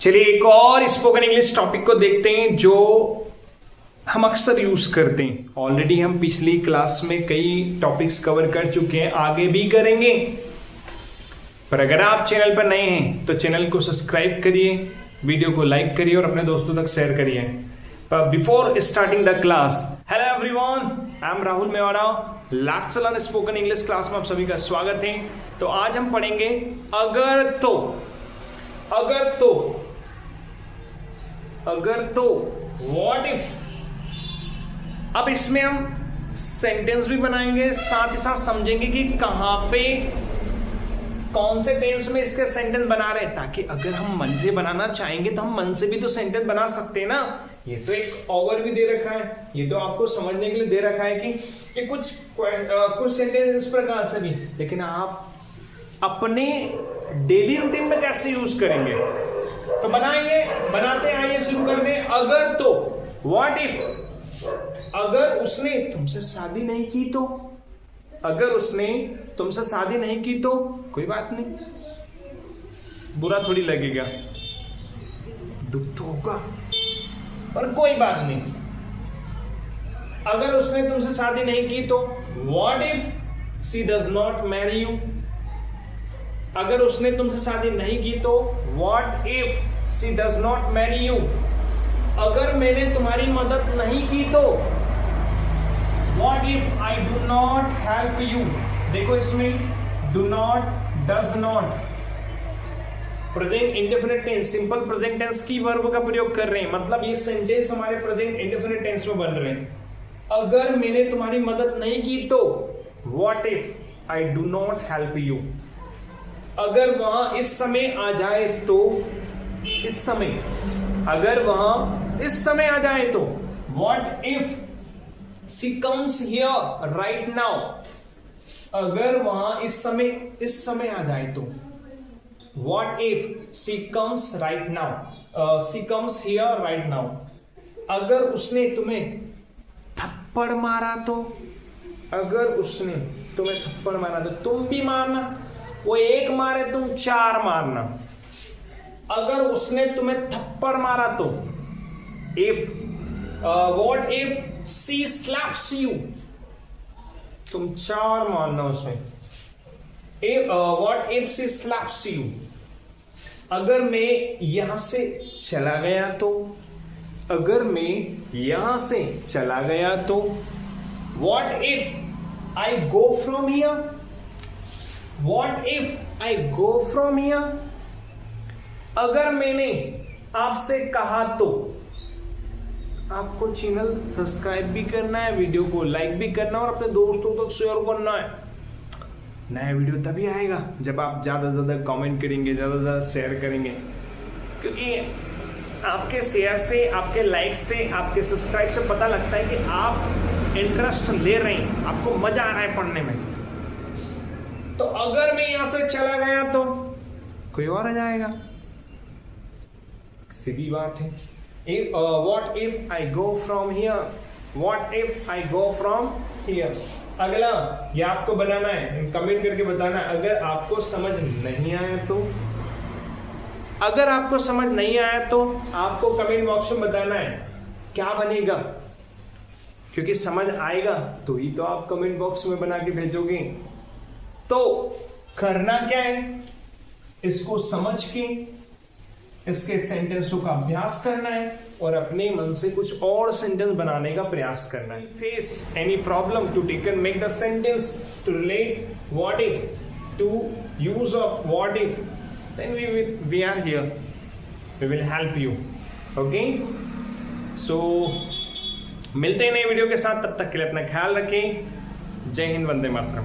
चलिए एक और स्पोकन इंग्लिश टॉपिक को देखते हैं जो हम अक्सर यूज करते हैं। ऑलरेडी हम पिछली क्लास में कई टॉपिक्स कवर कर चुके हैं, आगे भी करेंगे। पर अगर आप चैनल पर नए हैं तो चैनल को सब्सक्राइब करिए, वीडियो को लाइक करिए और अपने दोस्तों तक शेयर करिए। Before starting the class, hello everyone, I am Rahul Mewada. Let's learn spoken English class में आप सभी का स्वागत है। तो आज हम पढ़ेंगे अगर तो। अगर तो व्हाट इफ। अब इसमें हम सेंटेंस भी बनाएंगे, साथ ही साथ समझेंगे कि कहां पे कौन से टेंस में इसके सेंटेंस बना रहे हैं, ताकि अगर हम मन से बनाना चाहेंगे तो हम मन से भी तो सेंटेंस बना सकते हैं ना। ये तो एक ओवरव्यू दे रखा है, ये तो आपको समझने के लिए दे रखा है कि कुछ सेंटेंस इस प्रकार से भी, लेकिन आप अपने डेली रूटीन में कैसे यूज करेंगे। तो बनाते आइए, शुरू कर दें। अगर तो व्हाट इफ, अगर उसने तुमसे शादी नहीं की तो। अगर उसने तुमसे शादी नहीं की तो कोई बात नहीं, बुरा थोड़ी लगेगा, दुख तो होगा, पर कोई बात नहीं। अगर उसने तुमसे शादी नहीं की तो what if she does not marry you. अगर उसने तुमसे शादी नहीं की तो what if she does not marry you. अगर मैंने तुम्हारी मदद नहीं की तो what if I do not help you. देखो इसमें do not, does not, present indefinite tense, simple present tense की वर्ब का प्रयोग कर रहे हैं। मतलब ये सेंटेंस हमारे प्रेजेंट इंडेफिनिट टेंस में बन रहे हैं। अगर मैंने तुम्हारी मदद नहीं की तो what if I do not help you. अगर वहां इस समय आ जाए तो, इस समय, अगर वहां इस समय आ जाए तो what if she comes here right now. अगर वहां इस समय आ जाए तो what if she comes right now, she comes here right now. अगर उसने तुम्हें थप्पड़ मारा तो, अगर उसने तुम्हें थप्पड़ मारा तो तुम भी मारना, वो एक मारे तुम चार मारना। अगर उसने तुम्हें थप्पड़ मारा तो if, what if she slaps you, तुम चार मारना उसमें। What if she slaps you. अगर मैं यहां से चला गया तो, अगर मैं यहां से चला गया तो what if I go from here. What if I go from here. अगर मैंने आपसे कहा तो, आपको चैनल सब्सक्राइब भी करना है, वीडियो को लाइक भी करना है और अपने दोस्तों तक शेयर करना है। नया वीडियो तभी आएगा जब आप ज्यादा से ज्यादा कमेंट करेंगे, ज्यादा से ज्यादा शेयर करेंगे, क्योंकि आपके शेयर से, आपके लाइक से, आपके सब्सक्राइब से पता लगता है कि आप इंटरेस्ट ले रहे हैं, आपको मजा आ रहा है पढ़ने में। तो अगर मैं यहां से चला गया तो कोई और आ जाएगा, सीधी बात है। What if I go from here? What if I go from here? अगला ये आपको बनाना है, कमेंट करके बताना है। अगर आपको समझ नहीं आया तो, अगर आपको समझ नहीं आया तो आपको कमेंट बॉक्स में बताना है क्या बनेगा, क्योंकि समझ आएगा तो ही तो आप कमेंट बॉक्स में बना के भेजोगे। तो करना क्या है, इसको समझ के इसके सेंटेंसों का अभ्यास करना है और अपने मन से कुछ और सेंटेंस बनाने का प्रयास करना है। Face any problem to take and make the sentence to relate what if to use of what if, then we are here, we will help you. Okay, so मिलते हैं नए वीडियो के साथ, तब तक के लिए अपना ख्याल रखें। जय हिंद, वंदे मातरम।